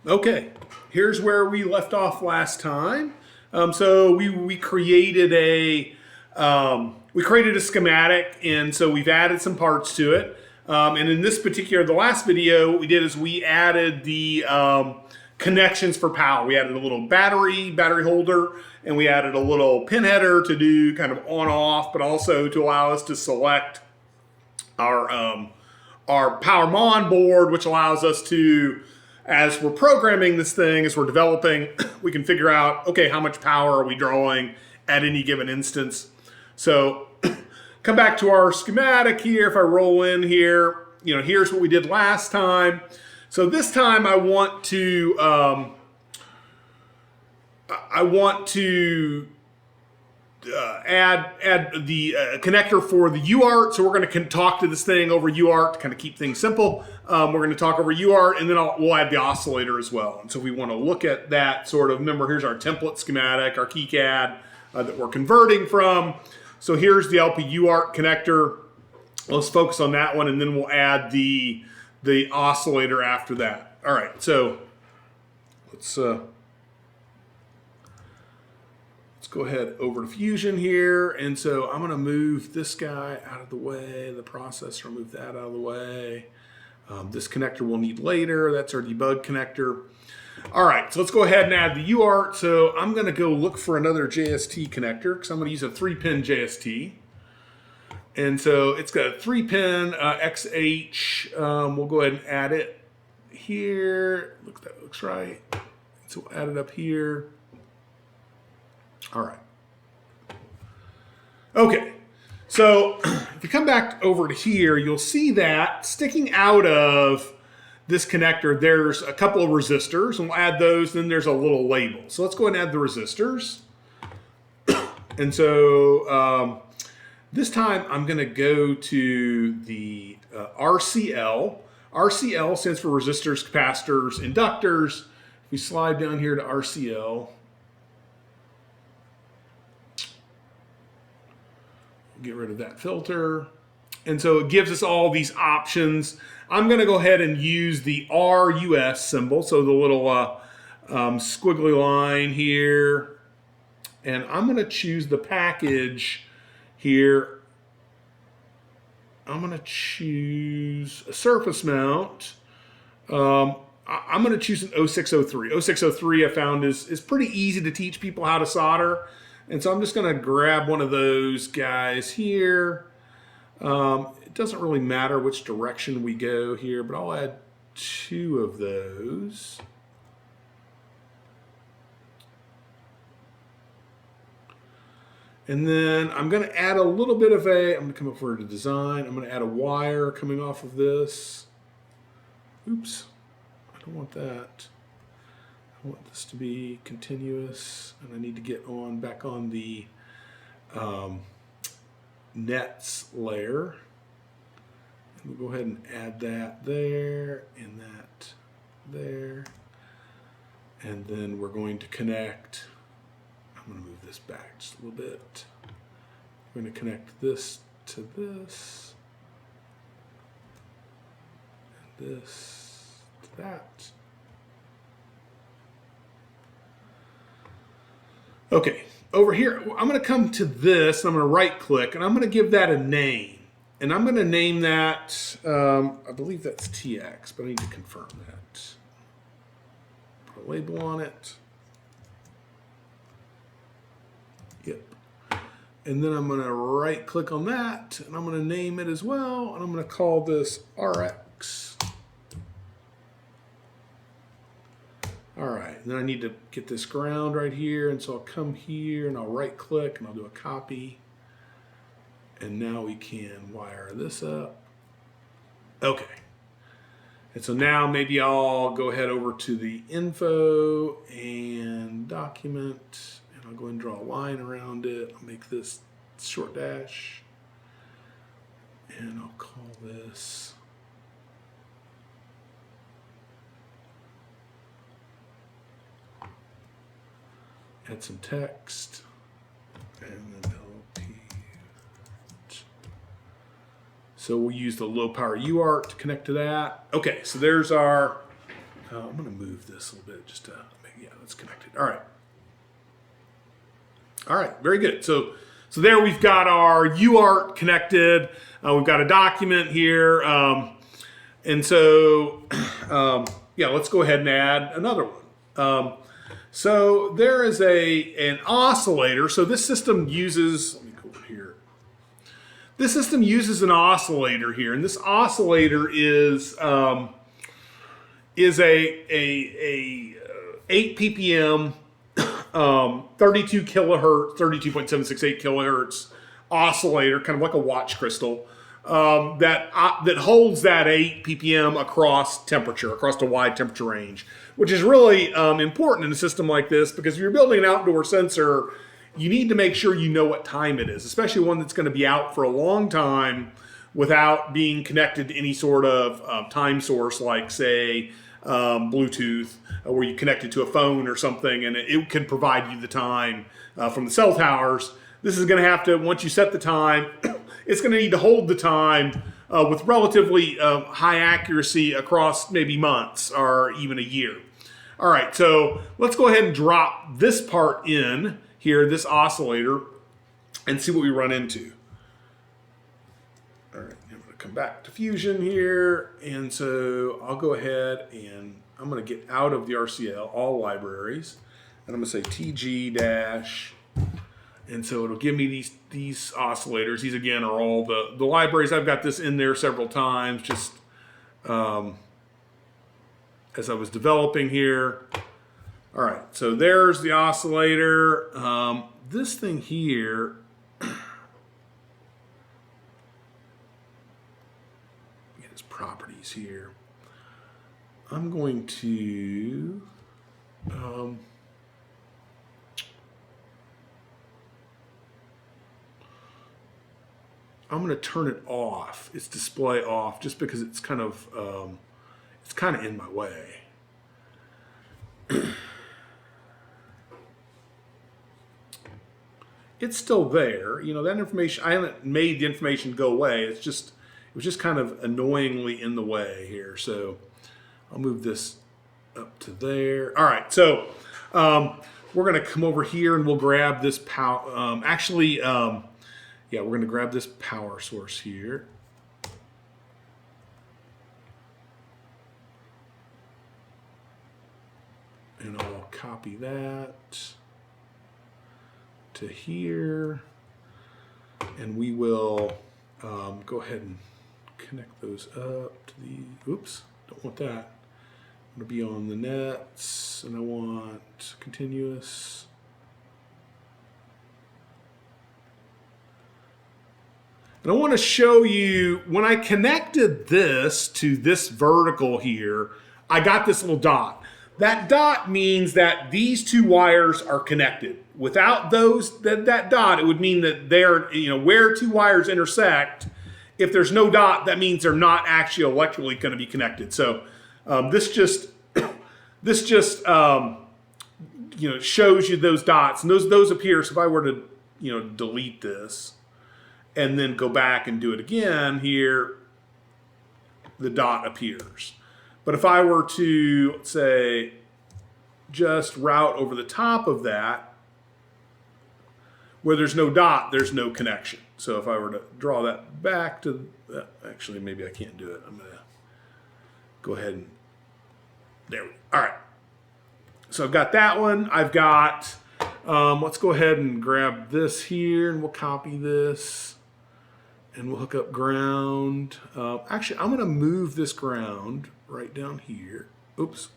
Okay, here's where we left off last time. So we created a schematic, and so we've added some parts to it. And in this particular, the last video, what we did is we added the connections for power. We added a little battery holder, and we added a little pin header to do kind of on-off, but also to allow us to select our power mon board, which allows us to, as we're programming this thing, as we're developing, we can figure out, okay, how much power are we drawing at any given instance. So come back to our schematic here. If I roll in here, here's what we did last time. So this time I want to add the connector for the UART. So we're going to talk to this thing over UART to kind of keep things simple. We're going to talk over UART, and then we'll add the oscillator as well. And so we want to look at that sort of, remember, here's our template schematic, our KiCad that we're converting from. So here's the LPUart connector. Let's focus on that one, and then we'll add the oscillator after that. All right, so let's go ahead over to Fusion here. And so I'm going to move this guy out of the way, the processor, move that out of the way. This connector we'll need later. That's our debug connector. All right, so let's go ahead and add the UART. So I'm going to go look for another JST connector because I'm going to use a 3-pin JST. And so it's got a 3-pin XH. We'll go ahead and add it here. Look, that looks right. So we'll add it up here. All right. Okay, so if you come back over to here, you'll see that sticking out of this connector, there's a couple of resistors, and we'll add those. Then there's a little label. So let's go ahead and add the resistors. And so this time I'm going to go to the RCL. RCL stands for resistors, capacitors, inductors. If we slide down here to RCL, get rid of that filter. And so it gives us all these options. I'm going to go ahead and use the RUS symbol, so the little squiggly line here. And I'm going to choose the package here. I'm going to choose a surface mount. I'm going to choose an 0603. 0603 I found is pretty easy to teach people how to solder. And so I'm just going to grab one of those guys here. It doesn't really matter which direction we go here, but I'll add 2 of those. And then I'm going to add a little bit of I'm going to come up for the design. I'm going to add a wire coming off of this. Oops, I don't want that. I want this to be continuous, and I need to get back on the nets layer. And we'll go ahead and add that there and that there. And then we're going to connect, I'm going to move this back just a little bit. We're going to connect this to this, and this to that. Okay, over here, I'm going to come to this, and I'm going to right-click, and I'm going to give that a name. And I'm going to name that, I believe that's TX, but I need to confirm that. Put a label on it. Yep. And then I'm going to right-click on that, and I'm going to name it as well, and I'm going to call this RX. All right, and then I need to get this ground right here, and so I'll come here and I'll right click and I'll do a copy. And now we can wire this up. Okay. And so now maybe I'll go ahead over to the info and document, and I'll go ahead and draw a line around it. I'll make this short dash, and I'll call this add some text, and then LPUart. So we'll use the low power UART to connect to that. Okay, so there's our I'm going to move this a little bit just to make, yeah, that's connected. All right. All right, very good. So there we've got our UART connected. We've got a document here. And so, yeah, let's go ahead and add another one. So there is an oscillator. So this system uses, let me go over here. This system uses an oscillator here, and this oscillator is a 8 ppm, 32 kilohertz, 32.768 kilohertz oscillator, kind of like a watch crystal, that holds that 8 ppm across temperature, across a wide temperature range, which is really important in a system like this, because if you're building an outdoor sensor, you need to make sure you know what time it is, especially one that's going to be out for a long time without being connected to any sort of time source, like, say, Bluetooth, where you connect it to a phone or something, and it can provide you the time from the cell towers. This is going to have to, once you set the time, it's going to need to hold the time with relatively high accuracy across maybe months or even a year. All right, so let's go ahead and drop this part in here, this oscillator, and see what we run into. All right, I'm going to come back to Fusion here, and so I'll go ahead and I'm going to get out of the RCL, all libraries, and I'm going to say TG dash, and so it'll give me these oscillators. These again are all the libraries. I've got this in there several times, just as I was developing here. All right, so there's the oscillator. This thing here, get its properties here. I'm going to turn it off, its display off, just because it's kind of in my way. It's still there, you know, that information, I haven't made the information go away. It was just kind of annoyingly in the way here. So I'll move this up to there. All right, so we're going to come over here and we'll grab this power. Yeah, we're going to grab this power source here. And I'll copy that to here. And we will go ahead and connect those up to the, oops, don't want that. I'm going to be on the nets, and I want continuous. And I want to show you, when I connected this to this vertical here, I got this little dot. That dot means that these two wires are connected. Without that dot, it would mean that they're, you know, where two wires intersect, if there's no dot, that means they're not actually electrically going to be connected. So this just you know, shows you those dots, and those appear. So if I were to, you know, delete this and then go back and do it again here, the dot appears. But if I were to, say, just route over the top of that, where there's no dot, there's no connection. So if I were to draw that back to, actually maybe I can't do it. I'm going to go ahead and, there we go. All right. So I've got that one. I've got, let's go ahead and grab this here, and we'll copy this, and we'll hook up ground. Actually, I'm going to move this ground right down here. Oops.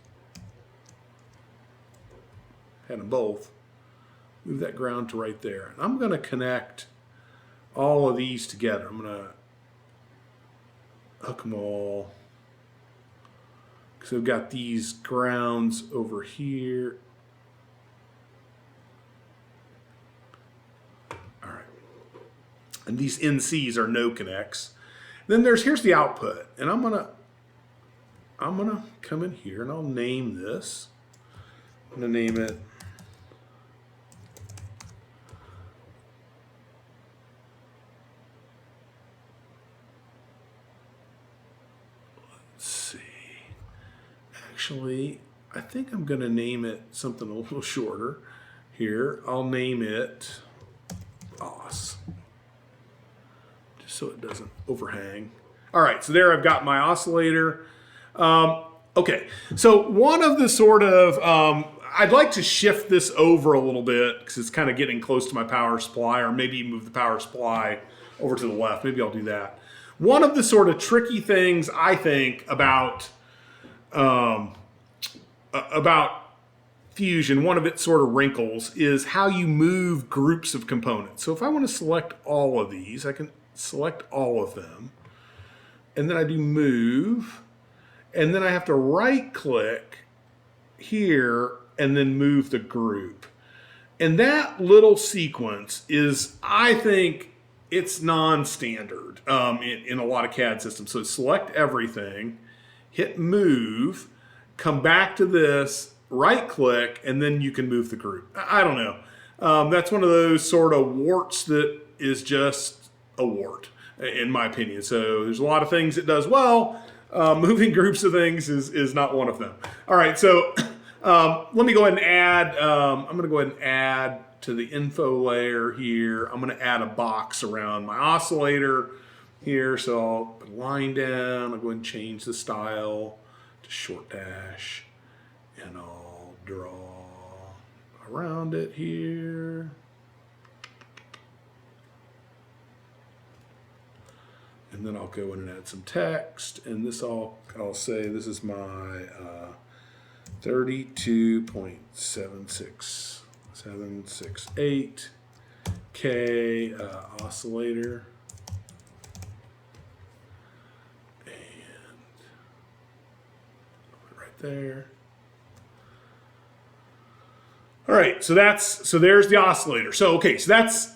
Had them both. Move that ground to right there. And I'm going to connect all of these together. I'm going to hook them all. So we've got these grounds over here. All right. And these NCs are no connects. Then here's the output. And I'm gonna come in here and I'll name this. I'm gonna name it actually, I think I'm going to name it something a little shorter here. I'll name it Os, just so it doesn't overhang. All right, so there I've got my oscillator. Okay, so one of the sort of, I'd like to shift this over a little bit because it's kind of getting close to my power supply, or maybe move the power supply over to the left. Maybe I'll do that. One of the sort of tricky things I think about Fusion, one of its sort of wrinkles is how you move groups of components. So if I want to select all of these, I can select all of them, and then I do move, and then I have to right click here and then move the group. And that little sequence is, I think, it's non-standard in a lot of CAD systems. So select everything, hit move, come back to this, right click, and then you can move the group. I don't know. That's one of those sort of warts that is just a wart, in my opinion. So there's a lot of things it does well. Moving groups of things is not one of them. All right, so let me go ahead and add, I'm going to go ahead and add to the info layer here. I'm going to add a box around my oscillator here. So I'll put a line down. I'll go ahead and change the style to short dash, and I'll draw around it here. And then I'll go in and add some text, and this I'll say this is my 32.76768 K oscillator, and put it right there. All right, so there's the oscillator. So okay, so that's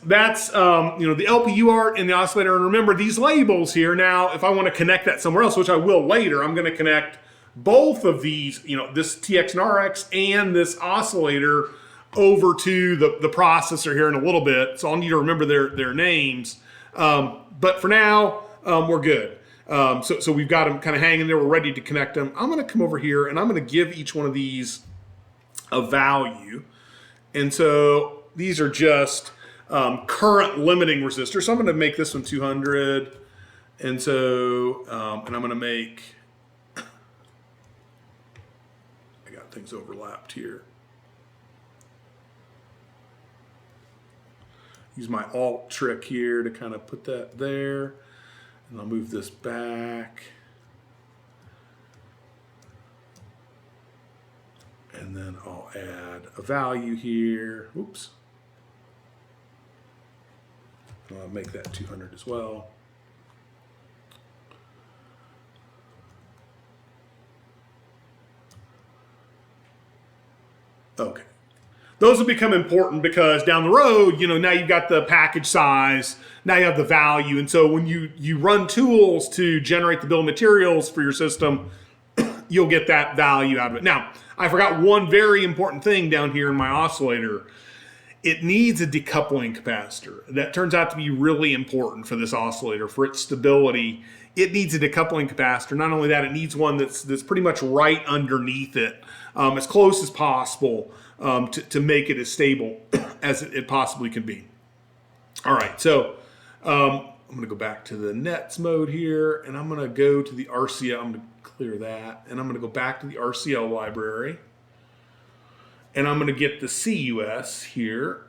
the LPUart and the oscillator. And remember these labels here. Now, if I want to connect that somewhere else, which I will later, I'm going to connect both of these, this TX and RX and this oscillator over to the processor here in a little bit. So I'll need to remember their names. But for now, we're good. So we've got them kind of hanging there. We're ready to connect them. I'm going to come over here and I'm going to give each one of these a value. And so these are just current limiting resistors. So I'm going to make this one 200. And so, and I'm going to make, I got things overlapped here. Use my alt trick here to kind of put that there. And I'll move this back. And then I'll add a value here. Oops. I'll make that 200 as well. Okay. Those will become important because down the road, now you've got the package size, now you have the value. And so when you run tools to generate the bill of materials for your system, you'll get that value out of it. Now, I forgot one very important thing down here in my oscillator. It needs a decoupling capacitor. That turns out to be really important for this oscillator, for its stability. It needs a decoupling capacitor. Not only that, it needs one that's pretty much right underneath it, as close as possible to make it as stable as it possibly can be. All right, so I'm going to go back to the nets mode here, and I'm going to go to the RCL. I'm going to clear that, and I'm going to go back to the RCL library, and I'm going to get the CUS here,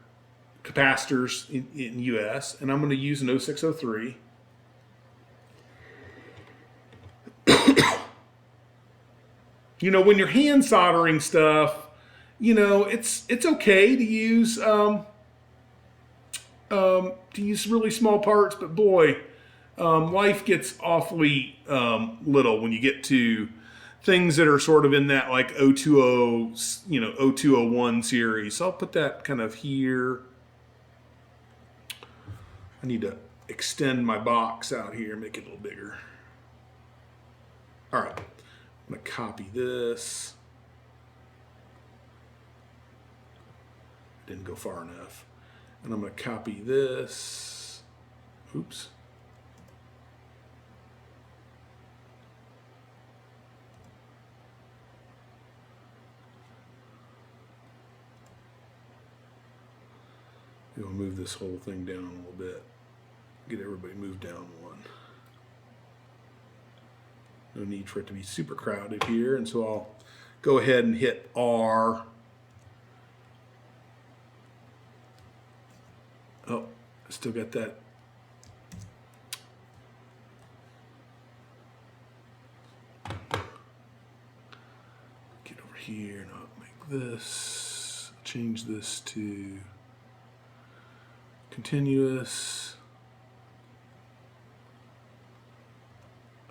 capacitors in US, and I'm going to use an 0603. When you're hand soldering stuff, it's okay to use really small parts, but boy, life gets awfully little when you get to things that are sort of in that like 020, 0201 series. So I'll put that kind of here. I need to extend my box out here, make it a little bigger. All right, I'm going to copy this. Didn't go far enough. And I'm going to copy this. Oops. We'll move this whole thing down a little bit. Get everybody moved down one. No need for it to be super crowded here, and so I'll go ahead and hit R. Oh, I still got that. Get over here and I'll make this, change this to continuous.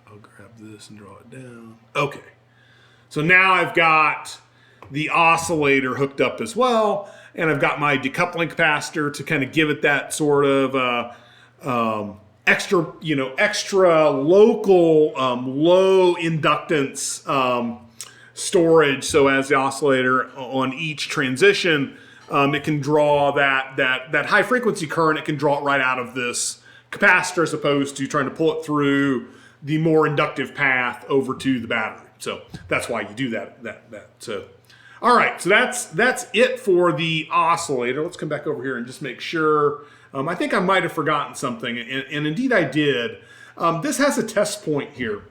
I'll grab this and draw it down. Okay. So now I've got the oscillator hooked up as well, and I've got my decoupling capacitor to kind of give it that sort of extra, extra local low inductance storage. So as the oscillator on each transition, it can draw that high frequency current. It can draw it right out of this capacitor as opposed to trying to pull it through the more inductive path over to the battery. So that's why you do that. So, all right. So that's it for the oscillator. Let's come back over here and just make sure. I think I might have forgotten something, and indeed I did. This has a test point here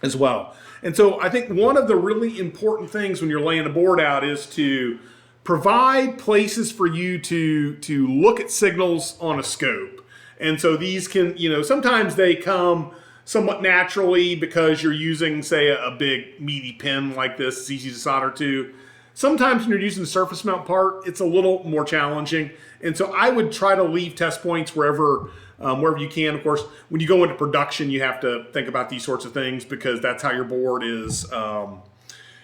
as well. And so I think one of the really important things when you're laying a board out is to provide places for you to look at signals on a scope. And so these can, sometimes they come somewhat naturally because you're using, say, a big meaty pin like this. It's easy to solder to. Sometimes when you're using the surface mount part, it's a little more challenging. And so I would try to leave test points wherever you can. Of course, when you go into production, you have to think about these sorts of things because that's how your board is, how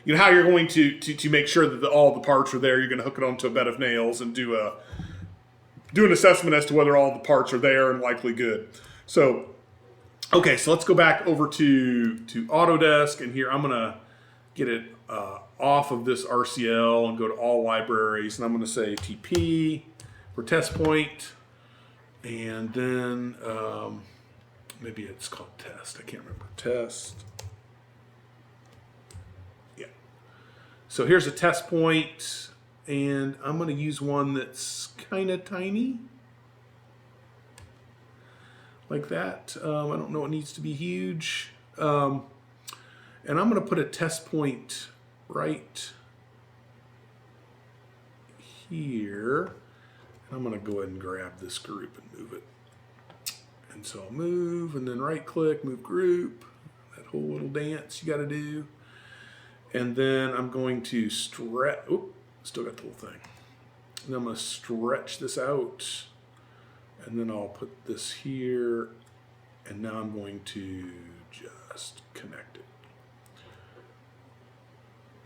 you're going to make sure that all the parts are there. You're going to hook it onto a bed of nails and do an assessment as to whether all the parts are there and likely good. So, okay, so let's go back over to Autodesk, and here I'm going to get it off of this RCL and go to all libraries, and I'm going to say TP for test point, and then maybe it's called test. I can't remember. Test. Yeah. So here's a test point, and I'm going to use one that's kind of tiny. Like that. I don't know, it needs to be huge. And I'm going to put a test point right here. I'm going to go ahead and grab this group and move it. And so I'll move and then right click, move group, that whole little dance you got to do. And then I'm going to stretch, still got the whole thing. And I'm going to stretch this out. And then I'll put this here, and now I'm going to just connect it.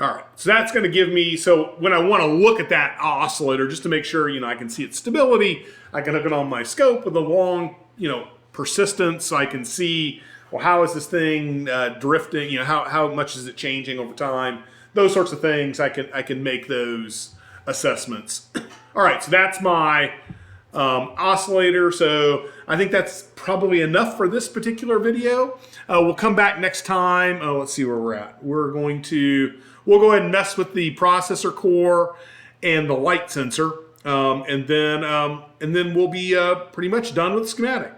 All right, so that's going to give me, so when I want to look at that oscillator, just to make sure, I can see its stability, I can hook it on my scope with a long, persistence, so I can see, well, how is this thing drifting, how much is it changing over time? Those sorts of things, I can make those assessments. All right, so that's my oscillator. So I think that's probably enough for this particular video. We'll come back next time. Let's see where we're at. We'll go ahead and mess with the processor core and the light sensor, and then we'll be pretty much done with schematic.